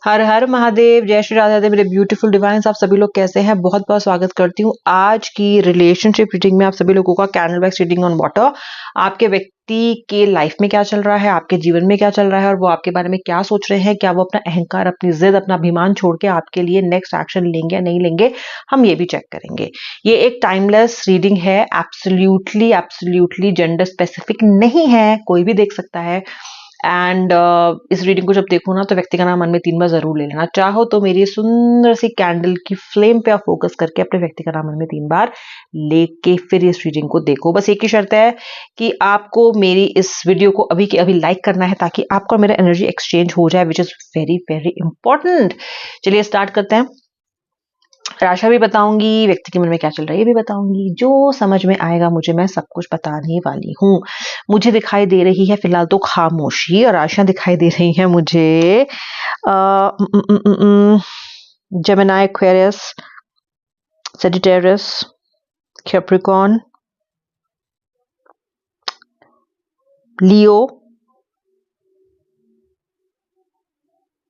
हर हर महादेव, जय श्री राधे राधे मेरे beautiful divine's. आप सभी लोग कैसे हैं? बहुत बहुत स्वागत करती हूँ आज की रिलेशनशिप रीडिंग में। आप सभी लोगों का candle wax reading on water. आपके व्यक्ति के लाइफ में क्या चल रहा है, आपके जीवन में क्या चल रहा है और वो आपके बारे में क्या सोच रहे हैं। क्या वो अपना अहंकार, अपनी जिद, अपना अभिमान छोड़ के आपके लिए नेक्स्ट एक्शन लेंगे या नहीं लेंगे, हम ये भी चेक करेंगे। ये एक टाइमलेस रीडिंग है, एब्सोल्युटली एब्सोल्युटली जेंडर स्पेसिफिक नहीं है, कोई भी देख सकता है। एंड इस रीडिंग को जब देखो ना तो व्यक्ति का नाम मन में 3 बार जरूर ले लेना। चाहो तो मेरी सुंदर सी कैंडल की फ्लेम पे आप फोकस करके अपने व्यक्ति का नाम मन में 3 बार लेके फिर इस रीडिंग को देखो। बस एक ही शर्त है कि आपको मेरी इस वीडियो को अभी के अभी लाइक करना है ताकि आपका मेरा एनर्जी एक्सचेंज हो जाए, which is very very important. चलिए स्टार्ट करते हैं। राशा भी बताऊंगी, व्यक्ति के मन में क्या चल रहा है ये भी बताऊंगी। जो समझ में आएगा मुझे, मैं सब कुछ बताने वाली हूँ। मुझे दिखाई दे रही है फिलहाल तो खामोशी, और आशा दिखाई दे रही है मुझे Gemini, Aquarius, Sagittarius, Capricorn, Leo,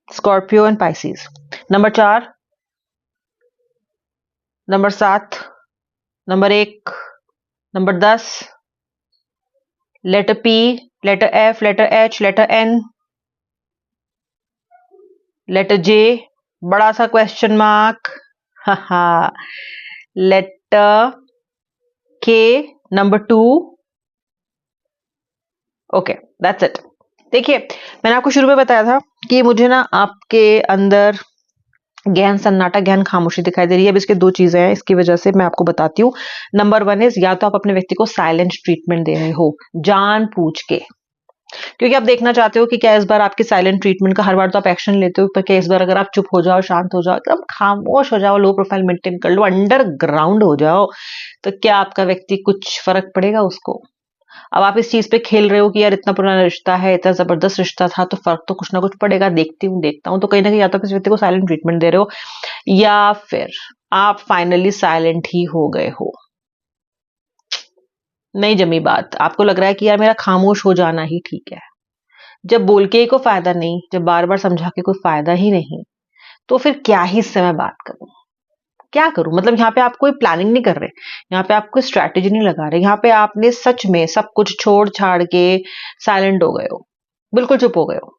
Scorpio and Pisces. Number 4, number 7, number 1, number 10, letter P, letter F, letter H, letter N, letter J, बड़ा सा question mark, letter K, number 2। Okay, that's it. देखिए, मैंने आपको शुरू में बताया था कि मुझे ना आपके अंदर गहन सन्नाटा, गहन खामोशी दिखाई दे रही है। अब इसके 2 चीजें हैं, इसकी वजह से मैं आपको बताती हूँ। नंबर 1 इज, या तो आप अपने व्यक्ति को साइलेंट ट्रीटमेंट दे रहे हो जान पूछ के, क्योंकि आप देखना चाहते हो कि क्या इस बार आपके साइलेंट ट्रीटमेंट का, हर बार तो आप एक्शन लेते हो, पर क्या इस बार अगर आप चुप हो जाओ, शांत हो जाओ, एकदम खामोश हो जाओ, लो प्रोफाइल मेंटेन कर लो, अंडरग्राउंड हो जाओ, तो क्या आपका व्यक्ति कुछ फर्क पड़ेगा उसको? अब आप इस चीज पे खेल रहे हो कि यार इतना पुराना रिश्ता है, इतना जबरदस्त रिश्ता था, तो फर्क तो कुछ ना कुछ पड़ेगा, देखता हूँ। तो कहीं ना कहीं या तो किसी व्यक्ति को साइलेंट ट्रीटमेंट दे रहे हो, या फिर आप फाइनली साइलेंट ही हो गए हो। नहीं जमी बात, आपको लग रहा है कि यार मेरा खामोश हो जाना ही ठीक है। जब बोल के ही कोई फायदा नहीं, जब बार बार समझा के कोई फायदा ही नहीं, तो फिर क्या ही इससे मैं बात करूं, क्या करूं? मतलब यहाँ पे आप कोई प्लानिंग नहीं कर रहे, यहाँ पे आप कोई स्ट्रैटेजी नहीं लगा रहे, यहाँ पे आपने सच में सब कुछ छोड़ छाड़ के साइलेंट हो गए हो, बिल्कुल चुप हो गए हो।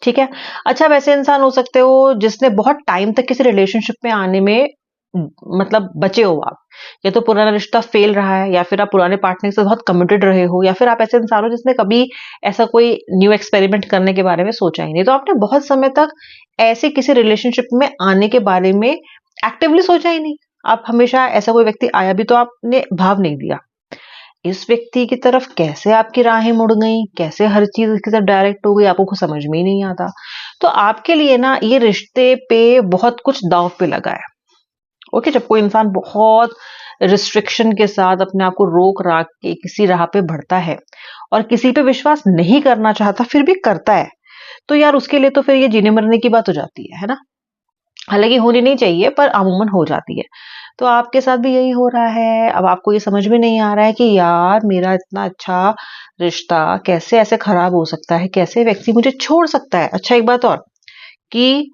ठीक है। अच्छा, वैसे इंसान हो सकते हो जिसने बहुत टाइम तक किसी रिलेशनशिप में आने में मतलब बचे हो आप, या तो पुराना रिश्ता फेल रहा है, या फिर आप पुराने पार्टनर से बहुत कमिटेड रहे हो, या फिर आप ऐसे इंसान हो जिसने कभी ऐसा कोई न्यू एक्सपेरिमेंट करने के बारे में सोचा ही नहीं। तो आपने बहुत समय तक ऐसे किसी रिलेशनशिप में आने के बारे में एक्टिवली सोचा ही नहीं। आप हमेशा, ऐसा कोई व्यक्ति आया भी तो आपने भाव नहीं दिया। इस व्यक्ति की तरफ कैसे आपकी राहें मुड़ गई, कैसे हर चीज इसकी तरफ डायरेक्ट हो गई, आपको कुछ समझ में ही नहीं आता। तो आपके लिए ना ये रिश्ते पे बहुत कुछ दांव पे लगा है। ओके, जब कोई इंसान बहुत रिस्ट्रिक्शन के साथ अपने आप को रोक राक के किसी राह पे बढ़ता है और किसी पे विश्वास नहीं करना चाहता फिर भी करता है, तो यार उसके लिए तो फिर ये जीने मरने की बात हो जाती है ना। हालांकि होनी नहीं चाहिए, पर अमूमन हो जाती है। तो आपके साथ भी यही हो रहा है। अब आपको ये समझ में नहीं आ रहा है कि यार मेरा इतना अच्छा रिश्ता कैसे ऐसे खराब हो सकता है, कैसे व्यक्ति मुझे छोड़ सकता है। अच्छा, एक बात और कि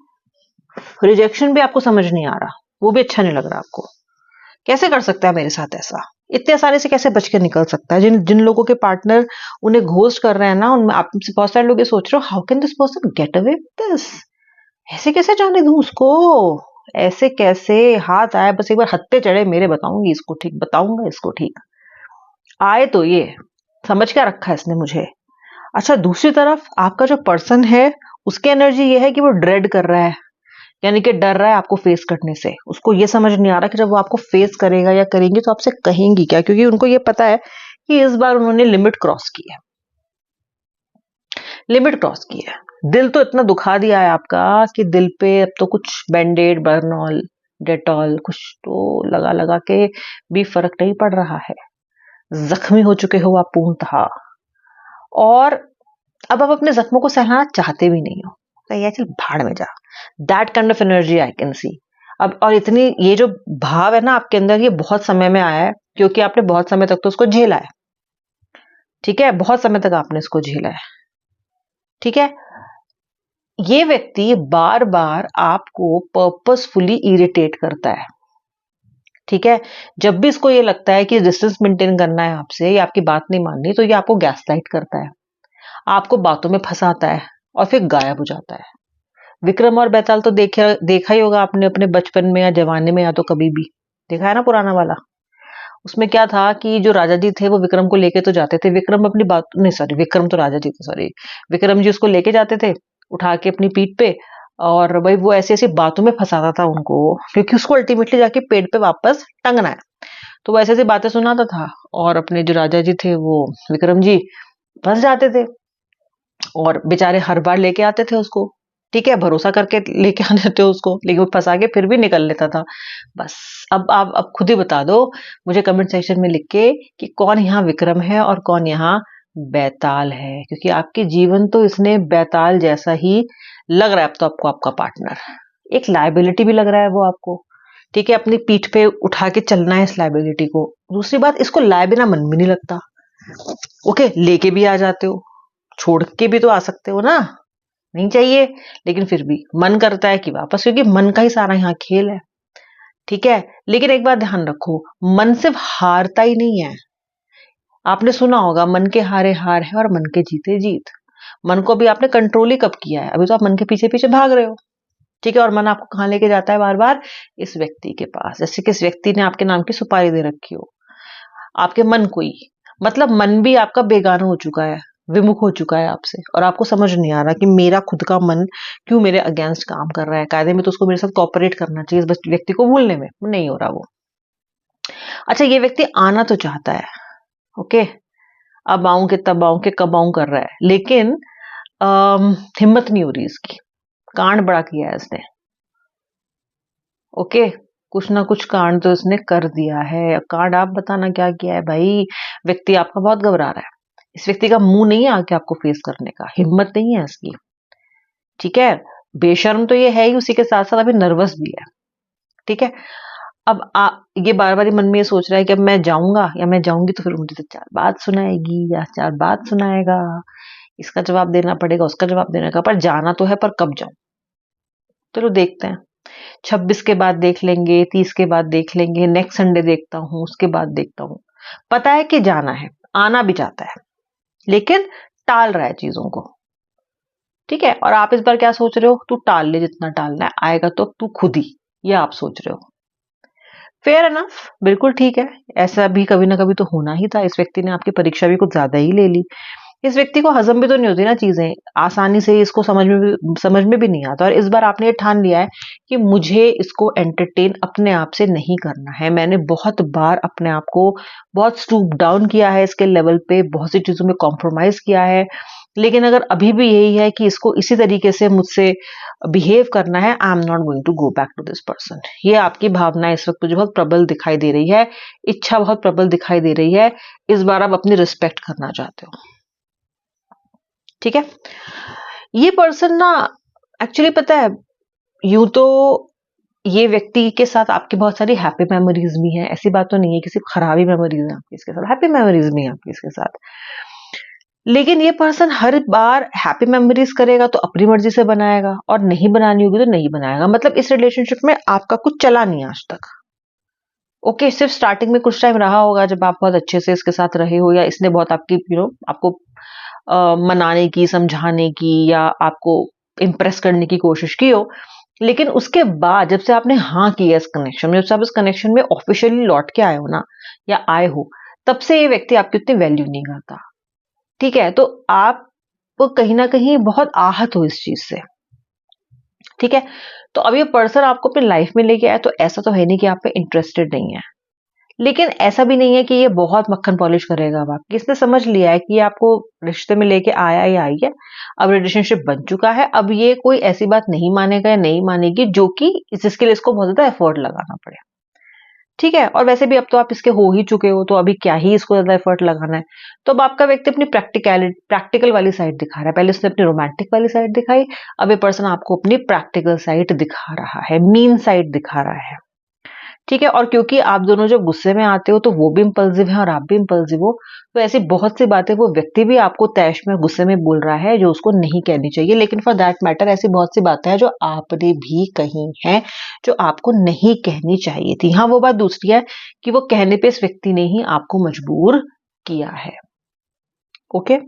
रिजेक्शन भी आपको समझ नहीं आ रहा, वो भी अच्छा नहीं लग रहा आपको। कैसे कर सकता है मेरे साथ ऐसा, इतने आसानी से कैसे बच के निकल सकता है? जिन जिन लोगों के पार्टनर उन्हें घोस्ट कर रहे हैं ना, उनमें आप बहुत सारे लोग ये सोच रहे हो, how can this person get away with this, ऐसे कैसे जाने दूं उसको, ऐसे कैसे हाथ आए, बस एक बार हत्ते चढ़े मेरे, बताऊंगी इसको ठीक, बताऊंगा इसको ठीक। आए तो ये समझ क्या रखा है इसने मुझे। अच्छा, दूसरी तरफ आपका जो पर्सन है, उसकी एनर्जी ये है कि वो ड्रेड कर रहा है, यानी कि डर रहा है आपको फेस करने से। उसको ये समझ नहीं आ रहा कि जब वो आपको फेस करेगा या करेंगी तो आपसे कहेंगी क्या, क्योंकि उनको ये पता है कि इस बार उन्होंने लिमिट क्रॉस की है, लिमिट क्रॉस की है। दिल तो इतना दुखा दिया है आपका कि दिल पे अब तो कुछ बैंडेड, बर्नॉल, डेटॉल कुछ तो लगा लगा के भी फर्क नहीं पड़ रहा है। जख्मी हो चुके हो आप पूर्णतः, और अब आप अपने जख्मों को सहलाना चाहते भी नहीं हो। तो ये चल भाड़ में जा, that kind of energy I can see. अब और इतनी ये जो भाव है ना आपके अंदर, ये बहुत समय में आया है, क्योंकि आपने बहुत समय तक तो उसको झेला है। ठीक है, बहुत समय तक आपने इसको झेला है। ठीक है, ये व्यक्ति बार बार आपको पर्पसफुली इरिटेट करता है। ठीक है, जब भी इसको ये लगता है कि डिस्टेंस मेंटेन करना है आपसे या आपकी बात नहीं माननी, तो ये आपको गैसलाइट करता है, आपको बातों में फंसाता है और फिर गायब हो जाता है। विक्रम और बेताल तो देखा ही होगा आपने अपने बचपन में या जवानी में, या तो कभी भी देखा है ना पुराना वाला। उसमें क्या था कि जो राजा जी थे वो विक्रम को लेके तो जाते थे, विक्रम अपनी बात नहीं, सॉरी विक्रम तो राजा जी थे, सॉरी विक्रम जी उसको लेके जाते थे उठा के अपनी पीठ पे, और भाई वो ऐसी ऐसी बातों में फंसाता था उनको, क्योंकि उसको अल्टीमेटली जाके पेड़ पे वापस टंगना है। तो वो ऐसी ऐसी बातें सुनाता था और अपने जो राजा जी थे वो विक्रम जी फंस जाते थे, और बेचारे हर बार लेके आते थे उसको। ठीक है, भरोसा करके लेके आते थे उसको, लेकिन वो फंसा के फिर भी निकल लेता था। बस अब आप अब खुद ही बता दो मुझे कमेंट सेक्शन में लिख के कि कौन यहाँ विक्रम है और कौन यहाँ बैताल है, क्योंकि आपके जीवन तो इसने बैताल जैसा ही लग रहा है। अब तो आपको आपका पार्टनर एक लायबिलिटी भी लग रहा है वो आपको। ठीक है, अपनी पीठ पे उठा के चलना है इस लायबिलिटी को। दूसरी बात, इसको लाए बिना मन भी नहीं लगता। ओके, लेके भी आ जाते हो, छोड़ के भी तो आ सकते हो ना, नहीं चाहिए, लेकिन फिर भी मन करता है कि वापस, क्योंकि मन का ही सारा यहाँ खेल है। ठीक है, लेकिन एक बात ध्यान रखो, मन सिर्फ हारता ही नहीं है। आपने सुना होगा मन के हारे हार है और मन के जीते जीत। मन को अभी आपने कंट्रोल ही कब किया है? अभी तो आप मन के पीछे पीछे भाग रहे हो। ठीक है, और मन आपको कहाँ लेके जाता है बार बार? इस व्यक्ति के पास, जैसे कि इस व्यक्ति ने आपके नाम की सुपारी दे रखी हो आपके मन को ही। मतलब मन भी आपका बेगाना हो चुका है, विमुख हो चुका है आपसे, और आपको समझ नहीं आ रहा कि मेरा खुद का मन क्यों मेरे अगेंस्ट काम कर रहा है। कायदे में तो उसको मेरे साथ कोऑपरेट करना चाहिए, बस व्यक्ति को भूलने में नहीं हो रहा वो। अच्छा, ये व्यक्ति आना तो चाहता है, ओके, अब आऊं कि तब आऊं कि कब आऊं कर रहा है, लेकिन हिम्मत नहीं हो रही इसकी। कांड बड़ा किया है इसने। ओके, कुछ ना कुछ कांड तो इसने कर दिया है। कांड आप बताना क्या किया है भाई। व्यक्ति आपका बहुत घबरा रहा है। इस व्यक्ति का मुंह नहीं है आके आपको फेस करने का, हिम्मत नहीं है इसकी। ठीक है, बेशर्म तो ये है ही, उसी के साथ साथ अभी नर्वस भी है। ठीक है, अब ये बार बार मन में ये सोच रहा है कि अब मैं जाऊंगा या मैं जाऊंगी तो फिर मुझे तो चार बात सुनाएगी या चार बात सुनाएगा, इसका जवाब देना पड़ेगा, उसका जवाब देने का, पर जाना तो है, पर कब जाऊं? चलो देखते हैं, 26 के बाद देख लेंगे, 30 के बाद देख लेंगे, नेक्स्ट संडे देखता हूँ, उसके बाद देखता हूँ। पता है कि जाना है, आना भी चाहता है, लेकिन टाल रहा है चीजों को। ठीक है, और आप इस बार क्या सोच रहे हो? तू टाल ले जितना टालना है, आएगा तो तू खुद ही, ये आप सोच रहे हो। फेयर एनफ, बिल्कुल ठीक है। ऐसा भी कभी ना कभी तो होना ही था। इस व्यक्ति ने आपकी परीक्षा भी कुछ ज्यादा ही ले ली। इस व्यक्ति को हजम भी तो नहीं होती ना चीजें आसानी से, इसको समझ में भी नहीं आता। और इस बार आपने ये ठान लिया है कि मुझे इसको एंटरटेन अपने आप से नहीं करना है। मैंने बहुत बार अपने आप को बहुत स्टूप डाउन किया है इसके लेवल पे, बहुत सी चीजों में कॉम्प्रोमाइज किया है, लेकिन अगर अभी भी यही है कि इसको इसी तरीके से मुझसे बिहेव करना है, I am not going to go back to this person. ये आपकी भावना इस वक्त मुझे बहुत प्रबल दिखाई दे रही है, इच्छा बहुत प्रबल दिखाई दे रही है। इस बार आप अपनी रिस्पेक्ट करना चाहते हो। ठीक है, ये पर्सन ना, एक्चुअली पता है, यूं तो ये व्यक्ति के साथ आपकी बहुत सारी हैप्पी मेमोरीज भी हैं। ऐसी बात तो नहीं है कि सिर्फ खराबी मेमोरीज हैं आपकी इसके साथ, हैप्पी मेमोरीज भी हैं आपकी इसके साथ। लेकिन ये पर्सन हर बार हैप्पी मेमोरीज करेगा तो अपनी मर्जी से बनाएगा, और नहीं बनानी होगी तो नहीं बनाएगा। मतलब इस रिलेशनशिप में आपका कुछ चला नहीं आज तक। ओके, सिर्फ स्टार्टिंग में कुछ टाइम रहा होगा जब आप बहुत अच्छे से इसके साथ रहे हो, या इसने बहुत आपकी आपको मनाने की, समझाने की, या आपको इम्प्रेस करने की कोशिश की हो। लेकिन उसके बाद जब से आपने हाँ किया इस कनेक्शन में, जब से आप इस कनेक्शन में ऑफिशियली लौट के आए हो ना, या आए हो, तब से ये व्यक्ति आपकी उतनी वैल्यू नहीं करता। ठीक है, तो आप कहीं ना कहीं बहुत आहत हो इस चीज से। ठीक है, तो अब ये पर्सन आपको अपनी लाइफ में लेके आया, तो ऐसा तो है नहीं कि आप पे इंटरेस्टेड नहीं है, लेकिन ऐसा भी नहीं है कि ये बहुत मक्खन पॉलिश करेगा अब आपकी। इसने समझ लिया है कि ये आपको रिश्ते में लेके आया ही आई है, अब रिलेशनशिप बन चुका है। अब ये कोई ऐसी बात नहीं मानेगा या नहीं मानेगी जो कि जिसके लिए इसको बहुत ज्यादा एफर्ट लगाना पड़े। ठीक है, और वैसे भी अब तो आप इसके हो ही चुके हो, तो अभी क्या ही इसको ज्यादा एफर्ट लगाना है। तो अब आपका व्यक्ति अपनी प्रैक्टिकल वाली साइड दिखा रहा है। पहले उसने अपनी रोमांटिक वाली साइड दिखाई, अब ये पर्सन आपको अपनी प्रैक्टिकल साइड दिखा रहा है, मीन साइड दिखा रहा है। ठीक है। और क्योंकि आप दोनों जब गुस्से में आते हो तो वो भी इम्पल्सिव है और आप भी इम्पल्सिव हो, तो ऐसी बहुत सी बातें वो व्यक्ति भी आपको तैश में गुस्से में बोल रहा है जो उसको नहीं कहनी चाहिए, लेकिन फॉर दैट मैटर ऐसी बहुत सी बातें हैं जो आपने भी कही हैं जो आपको नहीं कहनी चाहिए थी। हाँ, वो बात दूसरी है कि वो कहने पे इस व्यक्ति ने ही आपको मजबूर किया है। ओके।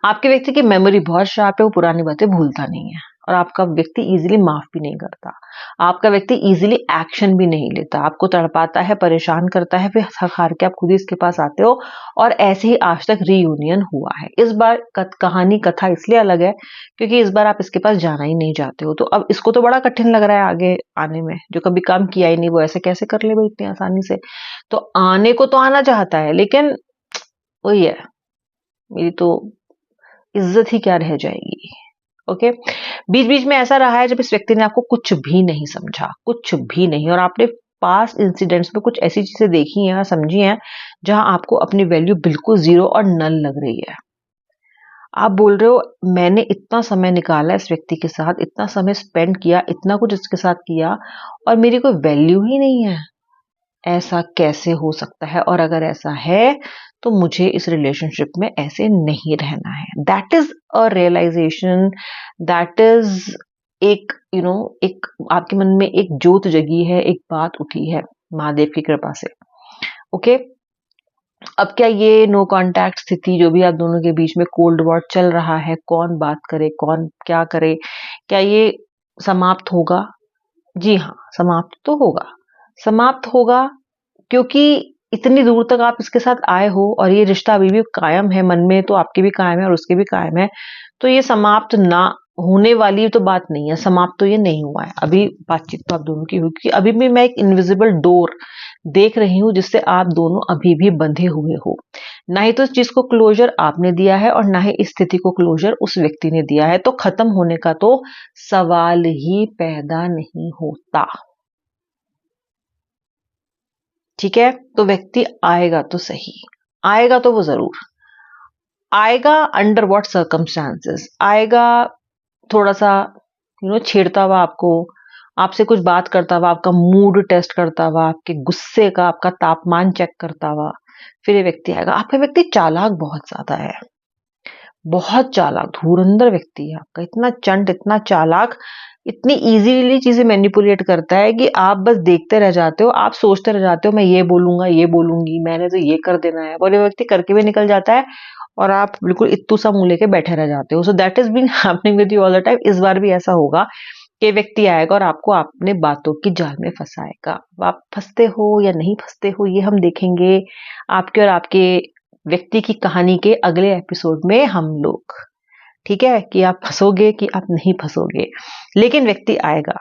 आपके व्यक्ति की मेमोरी बहुत शार्प है, वो पुरानी बातें भूलता नहीं है, और आपका व्यक्ति इजीली माफ भी नहीं करता। आपका व्यक्ति इजीली एक्शन भी नहीं लेता, आपको तड़पाता है, परेशान करता है, फिर थक हार के आप खुद ही इसके पास आते हो, और ऐसे ही आज तक रीयूनियन हुआ है। इस बार कहानी कथा इसलिए अलग है क्योंकि इस बार आप इसके पास जाना ही नहीं चाहते हो, तो अब इसको तो बड़ा कठिन लग रहा है आगे आने में। जो कभी काम किया ही नहीं वो ऐसे कैसे कर ले भाई इतनी आसानी से। तो आने को तो आना चाहता है, लेकिन वही है, मेरी तो इज्जत ही क्या रह जाएगी। ओके। बीच बीच में ऐसा रहा है जब इस व्यक्ति ने आपको कुछ भी नहीं समझा, कुछ भी नहीं, और आपने पास्ट इंसिडेंट्स में कुछ ऐसी चीजें देखी हैं, समझी हैं, जहां आपको अपनी वैल्यू बिल्कुल जीरो और नल लग रही है। आप बोल रहे हो मैंने इतना समय निकाला इस व्यक्ति के साथ, इतना समय स्पेंड किया, इतना कुछ इसके साथ किया, और मेरी कोई वैल्यू ही नहीं है। ऐसा कैसे हो सकता है? और अगर ऐसा है तो मुझे इस रिलेशनशिप में ऐसे नहीं रहना है। That is a realization, that is एक एक आपके मन में एक जोत जगी है, एक बात उठी है महादेव की कृपा से। ओके। अब क्या ये नो कांटेक्ट स्थिति जो भी आप दोनों के बीच में कोल्ड वॉर चल रहा है, कौन बात करे कौन क्या करे, क्या ये समाप्त होगा? जी हाँ, समाप्त तो होगा। समाप्त होगा क्योंकि इतनी दूर तक आप इसके साथ आए हो और ये रिश्ता अभी भी कायम है, मन में तो आपके भी कायम है और उसके भी कायम है, तो ये समाप्त ना होने वाली तो बात नहीं है। समाप्त तो ये नहीं हुआ है, अभी बातचीत तो आप दोनों की हुई, क्योंकि अभी भी मैं एक इनविजिबल डोर देख रही हूं जिससे आप दोनों अभी भी बंधे हुए हो। ना ही तो इस चीज को क्लोजर आपने दिया है और ना ही इस स्थिति को क्लोजर उस व्यक्ति ने दिया है, तो खत्म होने का तो सवाल ही पैदा नहीं होता। ठीक है। तो व्यक्ति आएगा तो सही, आएगा तो वो जरूर आएगा। अंडर व्हाट सर्कमस्टांसेस आएगा? थोड़ा सा छेड़ता हुआ आपको, आपसे कुछ बात करता हुआ, आपका मूड टेस्ट करता हुआ, आपके गुस्से का आपका तापमान चेक करता हुआ, फिर ये व्यक्ति आएगा। आपका व्यक्ति चालाक बहुत ज्यादा है, बहुत चालाक धुरंधर व्यक्ति है आपका, इतना चंट, इतना चालाक, इतनी इजीली चीजें मैनिपुलेट करता है कि आप बस देखते रह जाते हो, आप सोचते रह जाते हो मैं ये बोलूंगा, ये बोलूंगी, मैंने तो ये कर देना है, और ये व्यक्ति करके भी निकल जाता है और आप बिल्कुल इत्तू सा मुंह लेके बैठे रह जाते हो। So that is been happening with you all the time. इस बार भी ऐसा होगा कि व्यक्ति आएगा और आपको अपने बातों की जाल में फंसाएगा। आप फंसते हो या नहीं फंसते हो ये हम देखेंगे आपके और आपके व्यक्ति की कहानी के अगले एपिसोड में हम लोग। ठीक है, कि आप फंसोगे कि आप नहीं फंसोगे, लेकिन व्यक्ति आएगा।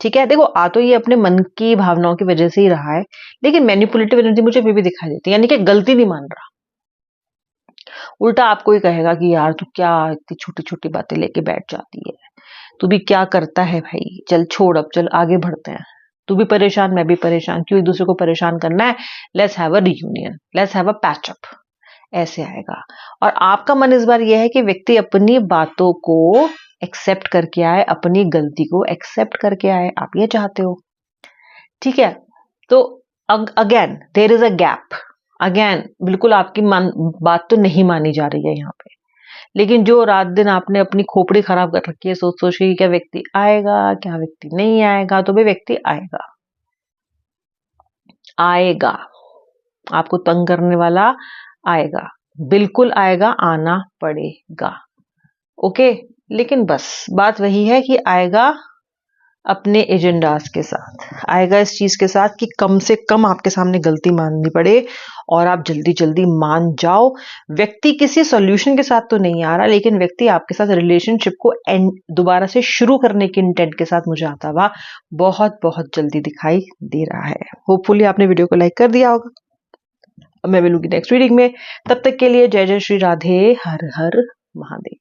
ठीक है। देखो, आ तो ये अपने मन की भावनाओं की वजह से ही रहा है, लेकिन मैनिपुलेटिव एनर्जी मुझे भी दिखाई देती है, यानी कि गलती नहीं मान रहा, उल्टा आपको ही कहेगा कि यार तू क्या इतनी छोटी छोटी बातें लेके बैठ जाती है, तू भी क्या करता है भाई, चल छोड़, अब चल आगे बढ़ते हैं, तू भी परेशान मैं भी परेशान, क्यों एक दूसरे को परेशान करना है, let's have a reunion, let's have a patch up. ऐसे आएगा। और आपका मन इस बार यह है कि व्यक्ति अपनी बातों को एक्सेप्ट करके आए, अपनी गलती को एक्सेप्ट करके आए, आप ये चाहते हो। ठीक है। तो again there is a gap, again बिल्कुल आपकी बात तो नहीं मानी जा रही है यहाँ पे, लेकिन जो रात दिन आपने अपनी खोपड़ी खराब कर रखी है सोच सोच के क्या व्यक्ति आएगा क्या व्यक्ति नहीं आएगा, तो भी व्यक्ति आएगा, आएगा, आपको तंग करने वाला आएगा, बिल्कुल आएगा, आना पड़ेगा। ओके। लेकिन बस बात वही है कि आएगा अपने एजेंडास के साथ, आएगा इस चीज के साथ कि कम से कम आपके सामने गलती माननी पड़े और आप जल्दी जल्दी मान जाओ। व्यक्ति किसी सॉल्यूशन के साथ तो नहीं आ रहा, लेकिन व्यक्ति आपके साथ रिलेशनशिप को दोबारा से शुरू करने के इंटेंट के साथ मुझे आता हुआ बहुत बहुत जल्दी दिखाई दे रहा है। होपफुली आपने वीडियो को लाइक कर दिया होगा। मैं मिलूंगी नेक्स्ट रीडिंग में, तब तक के लिए जय जय श्री राधे, हर हर महादेव।